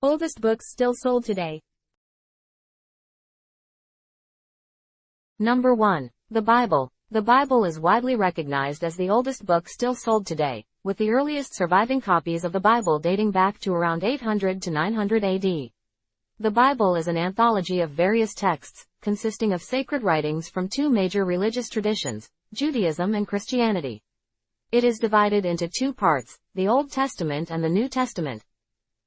Oldest books still sold today. Number 1. The Bible. The Bible is widely recognized as the oldest book still sold today, with the earliest surviving copies of the Bible dating back to around 800 to 900 AD. The Bible is an anthology of various texts, consisting of sacred writings from two major religious traditions, Judaism and Christianity. It is divided into two parts, the Old Testament and the New Testament.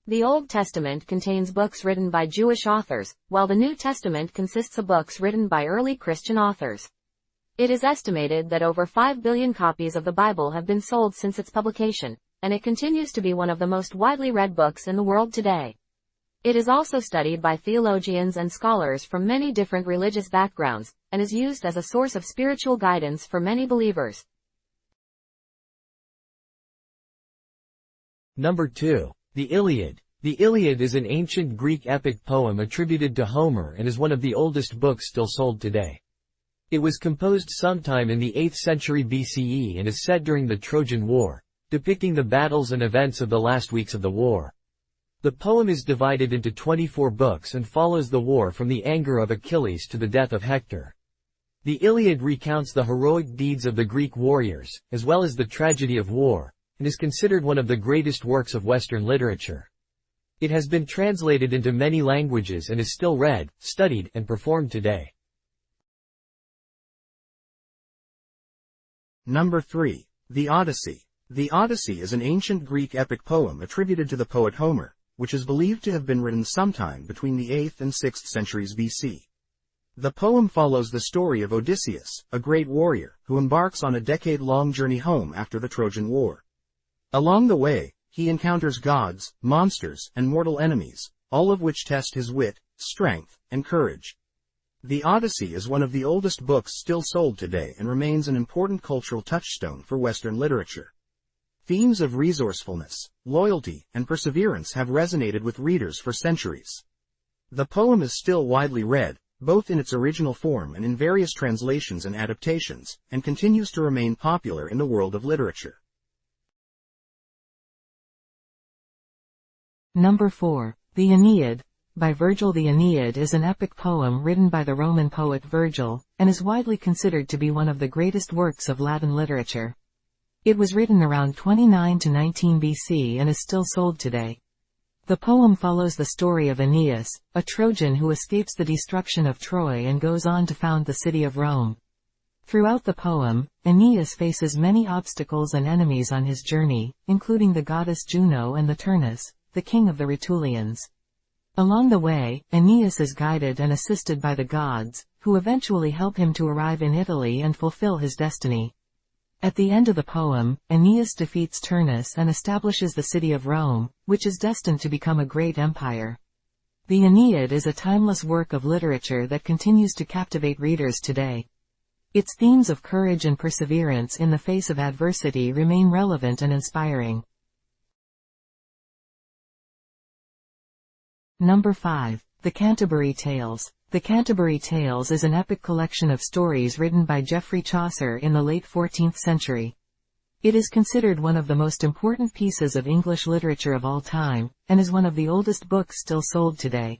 The Old Testament contains books written by Jewish authors, while the New Testament consists of books written by early Christian authors. It is estimated that over 5 billion copies of the Bible have been sold since its publication, and it continues to be one of the most widely read books in the world today. It is also studied by theologians and scholars from many different religious backgrounds, and is used as a source of spiritual guidance for many believers. Number 2. The Iliad. The Iliad is an ancient Greek epic poem attributed to Homer and is one of the oldest books still sold today. It was composed sometime in the 8th century BCE and is set during the Trojan War, depicting the battles and events of the last weeks of the war. The poem is divided into 24 books and follows the war from the anger of Achilles to the death of Hector. The Iliad recounts the heroic deeds of the Greek warriors, as well as the tragedy of war, and is considered one of the greatest works of Western literature. It has been translated into many languages and is still read, studied, and performed today. Number 3. The Odyssey. The Odyssey is an ancient Greek epic poem attributed to the poet Homer, which is believed to have been written sometime between the 8th and 6th centuries BC. The poem follows the story of Odysseus, a great warrior, who embarks on a decade-long journey home after the Trojan War. Along the way, he encounters gods, monsters, and mortal enemies, all of which test his wit, strength, and courage. The Odyssey is one of the oldest books still sold today and remains an important cultural touchstone for Western literature. Themes of resourcefulness, loyalty, and perseverance have resonated with readers for centuries. The poem is still widely read, both in its original form and in various translations and adaptations, and continues to remain popular in the world of literature. Number 4. The Aeneid. By Virgil. The Aeneid is an epic poem written by the Roman poet Virgil, and is widely considered to be one of the greatest works of Latin literature. It was written around 29 to 19 BC and is still sold today. The poem follows the story of Aeneas, a Trojan who escapes the destruction of Troy and goes on to found the city of Rome. Throughout the poem, Aeneas faces many obstacles and enemies on his journey, including the goddess Juno and the Turnus, the king of the Rutulians. Along the way, Aeneas is guided and assisted by the gods, who eventually help him to arrive in Italy and fulfill his destiny. At the end of the poem, Aeneas defeats Turnus and establishes the city of Rome, which is destined to become a great empire. The Aeneid is a timeless work of literature that continues to captivate readers today. Its themes of courage and perseverance in the face of adversity remain relevant and inspiring. Number 5. The Canterbury Tales. The Canterbury Tales is an epic collection of stories written by Geoffrey Chaucer in the late 14th century. It is considered one of the most important pieces of English literature of all time, and is one of the oldest books still sold today.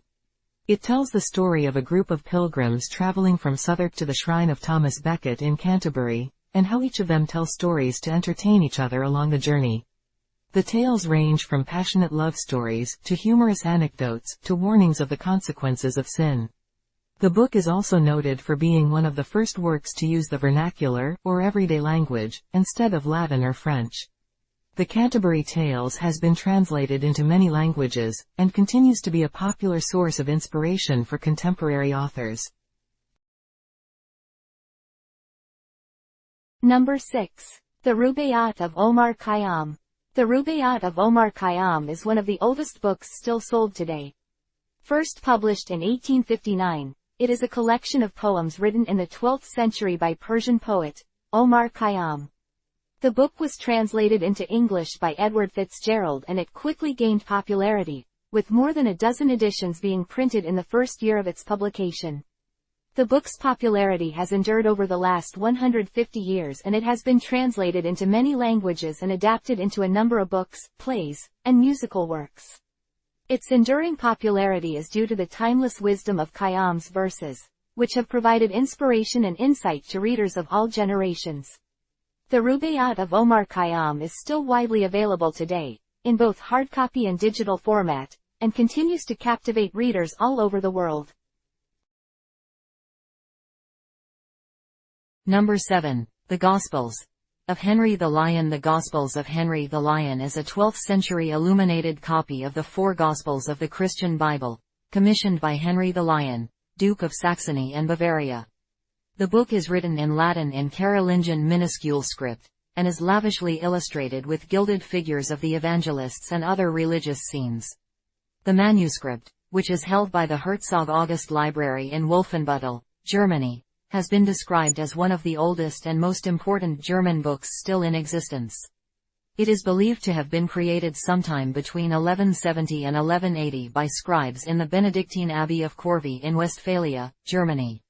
It tells the story of a group of pilgrims traveling from Southwark to the shrine of Thomas Becket in Canterbury, and how each of them tells stories to entertain each other along the journey. The tales range from passionate love stories, to humorous anecdotes, to warnings of the consequences of sin. The book is also noted for being one of the first works to use the vernacular, or everyday language, instead of Latin or French. The Canterbury Tales has been translated into many languages, and continues to be a popular source of inspiration for contemporary authors. Number 6. The Rubaiyat of Omar Khayyam. The Rubaiyat of Omar Khayyam is one of the oldest books still sold today. First published in 1859, it is a collection of poems written in the 12th century by Persian poet, Omar Khayyam. The book was translated into English by Edward Fitzgerald and it quickly gained popularity, with more than a dozen editions being printed in the first year of its publication. The book's popularity has endured over the last 150 years and it has been translated into many languages and adapted into a number of books, plays, and musical works. Its enduring popularity is due to the timeless wisdom of Khayyam's verses, which have provided inspiration and insight to readers of all generations. The Rubaiyat of Omar Khayyam is still widely available today, in both hardcopy and digital format, and continues to captivate readers all over the world. Number 7. The Gospels of Henry the Lion. The Gospels of Henry the Lion is a 12th-century illuminated copy of the four Gospels of the Christian Bible, commissioned by Henry the Lion, Duke of Saxony and Bavaria. The book is written in Latin in Carolingian minuscule script, and is lavishly illustrated with gilded figures of the evangelists and other religious scenes. The manuscript, which is held by the Herzog August Library in Wolfenbüttel, Germany, has been described as one of the oldest and most important German books still in existence. It is believed to have been created sometime between 1170 and 1180 by scribes in the Benedictine Abbey of Corvey in Westphalia, Germany.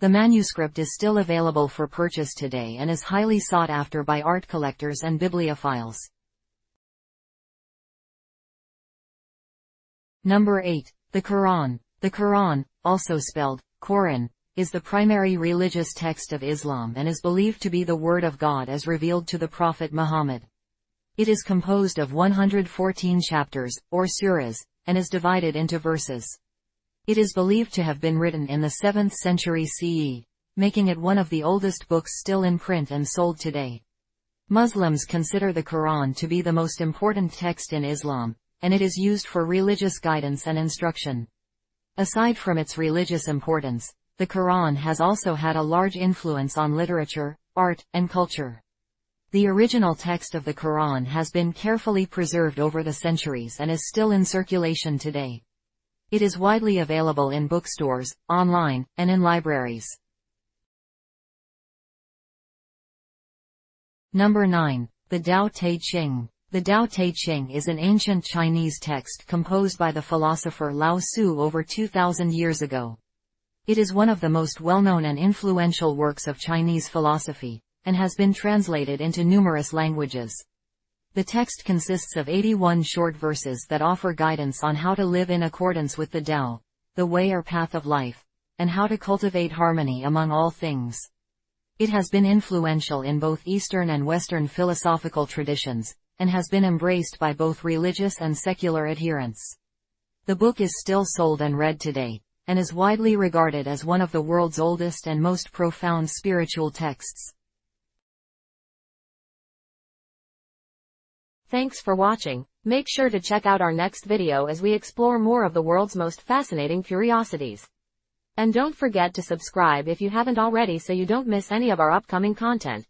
The manuscript is still available for purchase today and is highly sought after by art collectors and bibliophiles. Number 8. The Quran. The Quran, also spelled Quran, is the primary religious text of Islam and is believed to be the Word of God as revealed to the Prophet Muhammad. It is composed of 114 chapters, or surahs, and is divided into verses. It is believed to have been written in the 7th century CE, making it one of the oldest books still in print and sold today. Muslims consider the Quran to be the most important text in Islam, and it is used for religious guidance and instruction. Aside from its religious importance, the Quran has also had a large influence on literature, art, and culture. The original text of the Quran has been carefully preserved over the centuries and is still in circulation today. It is widely available in bookstores, online, and in libraries. Number 9. The Tao Te Ching. The Tao Te Ching is an ancient Chinese text composed by the philosopher Lao Tzu over 2,000 years ago. It is one of the most well-known and influential works of Chinese philosophy, and has been translated into numerous languages. The text consists of 81 short verses that offer guidance on how to live in accordance with the Tao, the way or path of life, and how to cultivate harmony among all things. It has been influential in both Eastern and Western philosophical traditions, and has been embraced by both religious and secular adherents. The book is still sold and read today, and is widely regarded as one of the world's oldest and most profound spiritual texts. Thanks for watching. Make sure to check out our next video as we explore more of the world's most fascinating curiosities. And don't forget to subscribe if you haven't already so you don't miss any of our upcoming content.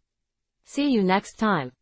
See you next time.